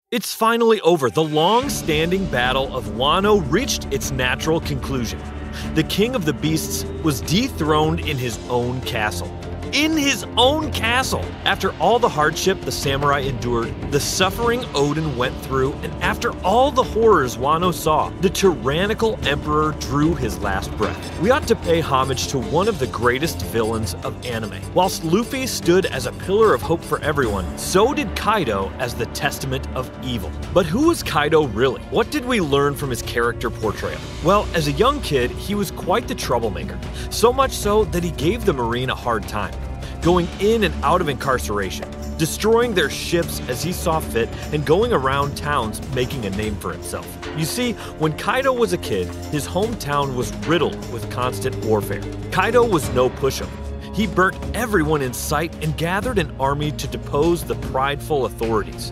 It's finally over. The long-standing battle of Wano reached its natural conclusion. The king of the beasts was dethroned in his own castle. In his own castle! After all the hardship the samurai endured, the suffering Oden went through, and after all the horrors Wano saw, the tyrannical emperor drew his last breath. We ought to pay homage to one of the greatest villains of anime. Whilst Luffy stood as a pillar of hope for everyone, so did Kaido as the testament of evil. But who was Kaido really? What did we learn from his character portrayal? Well, as a young kid, he was quite the troublemaker. So much so that he gave the Marine a hard time, going in and out of incarceration, destroying their ships as he saw fit, and going around towns making a name for himself. You see, when Kaido was a kid, his hometown was riddled with constant warfare. Kaido was no pushover. He burnt everyone in sight and gathered an army to depose the prideful authorities.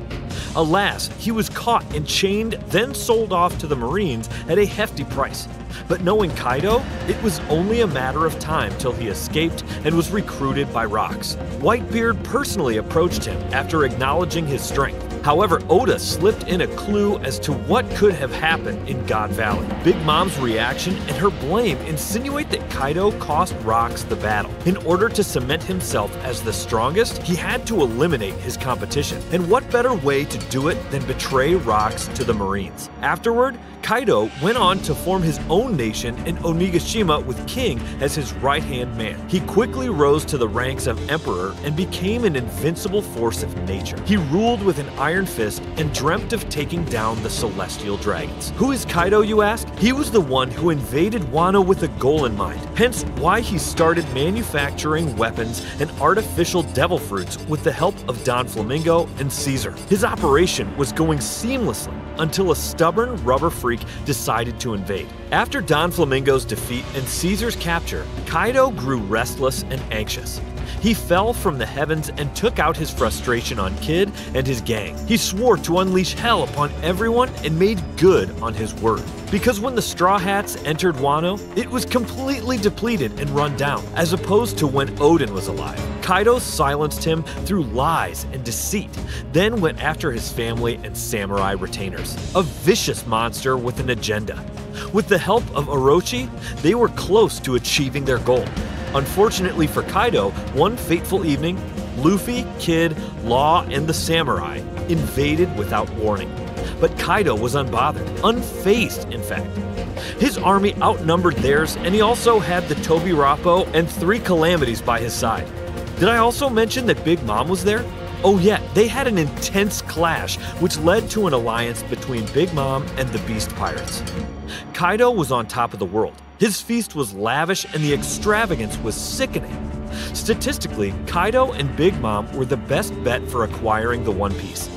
Alas, he was caught and chained, then sold off to the Marines at a hefty price. But knowing Kaido, it was only a matter of time till he escaped and was recruited by Rocks. Whitebeard personally approached him after acknowledging his strength. However, Oda slipped in a clue as to what could have happened in God Valley. Big Mom's reaction and her blame insinuate that Kaido cost Rocks the battle. In order to cement himself as the strongest, he had to eliminate his competition. And what better way to do it than betray Rocks to the Marines? Afterward, Kaido went on to form his own nation in Onigashima with King as his right-hand man. He quickly rose to the ranks of emperor and became an invincible force of nature. He ruled with an iron fist and dreamt of taking down the celestial dragons. Who is Kaido, you ask? He was the one who invaded Wano with a goal in mind, hence why he started manufacturing weapons and artificial devil fruits with the help of Don Flamingo and Caesar. His operation was going seamlessly until a stubborn rubber freak decided to invade. After Don Flamingo's defeat and Caesar's capture, Kaido grew restless and anxious. He fell from the heavens and took out his frustration on Kid and his gang. He swore to unleash hell upon everyone and made good on his word. Because when the Straw Hats entered Wano, it was completely depleted and run down, as opposed to when Oden was alive. Kaido silenced him through lies and deceit, then went after his family and samurai retainers. A vicious monster with an agenda. With the help of Orochi, they were close to achieving their goal. Unfortunately for Kaido, one fateful evening, Luffy, Kid, Law, and the samurai invaded without warning. But Kaido was unbothered, unfazed in fact. His army outnumbered theirs, and he also had the Tobirapo and 3 calamities by his side. Did I also mention that Big Mom was there? Oh yeah, they had an intense clash, which led to an alliance between Big Mom and the Beast Pirates. Kaido was on top of the world. His feast was lavish and the extravagance was sickening. Statistically, Kaido and Big Mom were the best bet for acquiring the One Piece,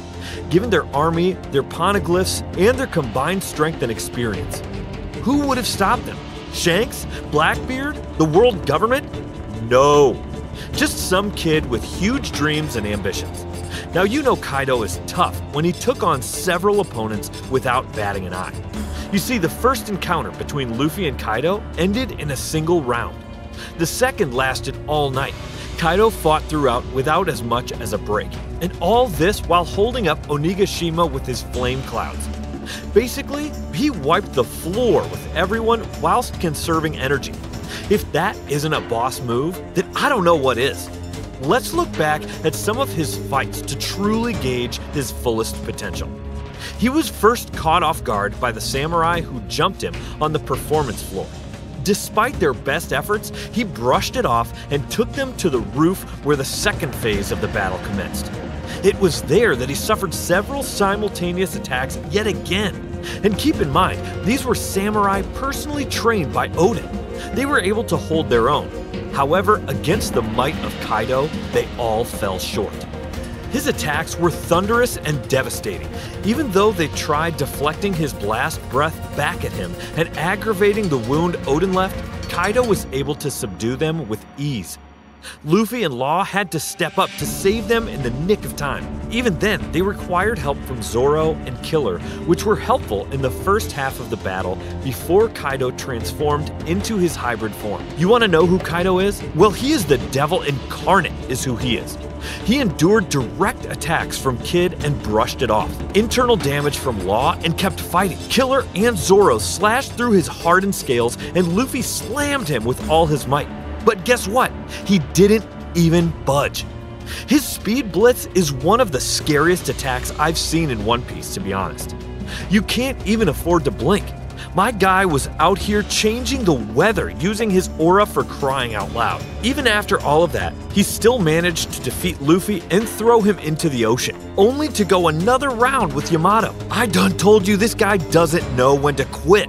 given their army, their poneglyphs, and their combined strength and experience. Who would have stopped them? Shanks? Blackbeard? The world government? No. Just some kid with huge dreams and ambitions. Now you know Kaido is tough when he took on several opponents without batting an eye. You see, the first encounter between Luffy and Kaido ended in a single round. The second lasted all night. Kaido fought throughout without as much as a break, and all this while holding up Onigashima with his flame clouds. Basically, he wiped the floor with everyone whilst conserving energy. If that isn't a boss move, then I don't know what is. Let's look back at some of his fights to truly gauge his fullest potential. He was first caught off guard by the samurai who jumped him on the performance floor. Despite their best efforts, he brushed it off and took them to the roof where the second phase of the battle commenced. It was there that he suffered several simultaneous attacks yet again. And keep in mind, these were samurai personally trained by Oden. They were able to hold their own. However, against the might of Kaido, they all fell short. His attacks were thunderous and devastating. Even though they tried deflecting his blast breath back at him and aggravating the wound Oden left, Kaido was able to subdue them with ease. Luffy and Law had to step up to save them in the nick of time. Even then, they required help from Zoro and Killer, which were helpful in the first half of the battle before Kaido transformed into his hybrid form. You want to know who Kaido is? Well, he is the devil incarnate is who he is. He endured direct attacks from Kid and brushed it off, internal damage from Law and kept fighting. Killer and Zoro slashed through his hardened scales and Luffy slammed him with all his might. But guess what? He didn't even budge. His speed blitz is one of the scariest attacks I've seen in One Piece, to be honest. You can't even afford to blink. My guy was out here changing the weather using his aura for crying out loud. Even after all of that, he still managed to defeat Luffy and throw him into the ocean, only to go another round with Yamato. I done told you this guy doesn't know when to quit.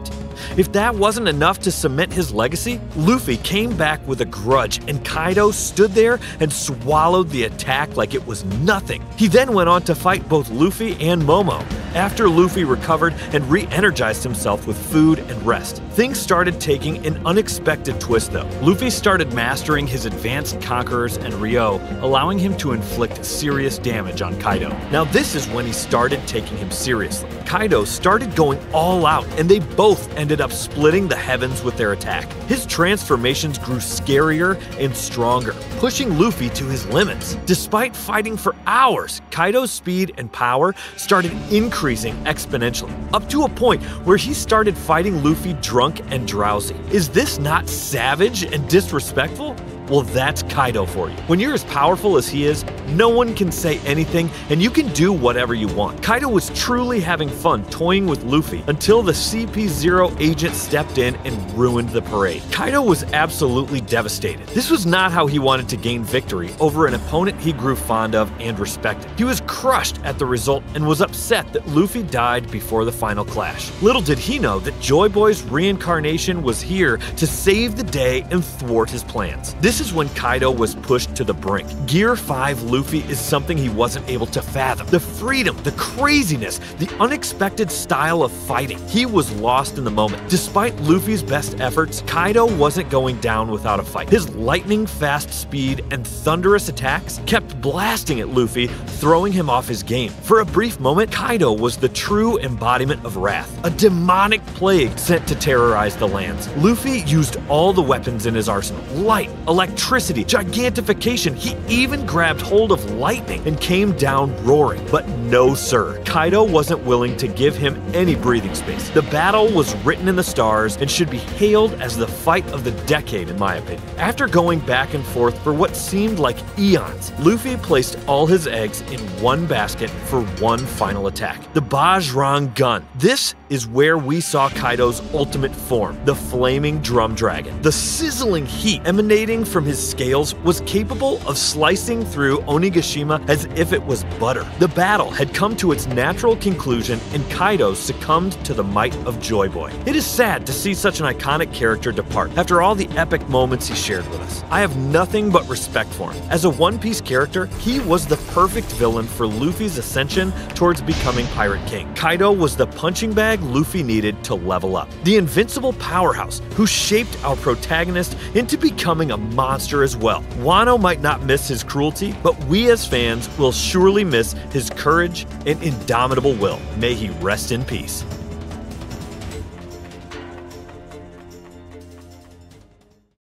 If that wasn't enough to cement his legacy, Luffy came back with a grudge and Kaido stood there and swallowed the attack like it was nothing. He then went on to fight both Luffy and Momo. After Luffy recovered and re-energized himself with food and rest, things started taking an unexpected twist though. Luffy started mastering his advanced conquerors and Ryo, allowing him to inflict serious damage on Kaido. Now this is when he started taking him seriously. Kaido started going all out and they both ended up splitting the heavens with their attack. His transformations grew scarier and stronger, pushing Luffy to his limits. Despite fighting for hours, Kaido's speed and power started increasing exponentially, up to a point where he started fighting Luffy drunk and drowsy. Is this not savage and disrespectful? Well, that's Kaido for you. When you're as powerful as he is, no one can say anything and you can do whatever you want. Kaido was truly having fun toying with Luffy until the CP0 agent stepped in and ruined the parade. Kaido was absolutely devastated. This was not how he wanted to gain victory over an opponent he grew fond of and respected. He was crushed at the result and was upset that Luffy died before the final clash. Little did he know that Joy Boy's reincarnation was here to save the day and thwart his plans. This is when Kaido was pushed to the brink. Gear 5 Luffy is something he wasn't able to fathom. The freedom, the craziness, the unexpected style of fighting. He was lost in the moment. Despite Luffy's best efforts, Kaido wasn't going down without a fight. His lightning-fast speed and thunderous attacks kept blasting at Luffy, throwing him off his game. For a brief moment, Kaido was the true embodiment of wrath, a demonic plague sent to terrorize the lands. Luffy used all the weapons in his arsenal: light, electricity, gigantification. He even grabbed hold of lightning and came down roaring. But no sir, Kaido wasn't willing to give him any breathing space. The battle was written in the stars and should be hailed as the fight of the decade in my opinion. After going back and forth for what seemed like eons, Luffy placed all his eggs in one basket for one final attack: the Bajrang gun. This is where we saw Kaido's ultimate form, the flaming drum dragon. The sizzling heat emanating from his scales was capable of slicing through Onigashima as if it was butter. The battle had come to its natural conclusion and Kaido succumbed to the might of Joy Boy. It is sad to see such an iconic character depart after all the epic moments he shared with us. I have nothing but respect for him. As a One Piece character, he was the perfect villain for Luffy's ascension towards becoming Pirate King. Kaido was the punching bag Luffy needed to level up, the invincible powerhouse who shaped our protagonist into becoming a monster as well. Wano might not miss his cruelty, but we as fans will surely miss his courage and indomitable will. May he rest in peace.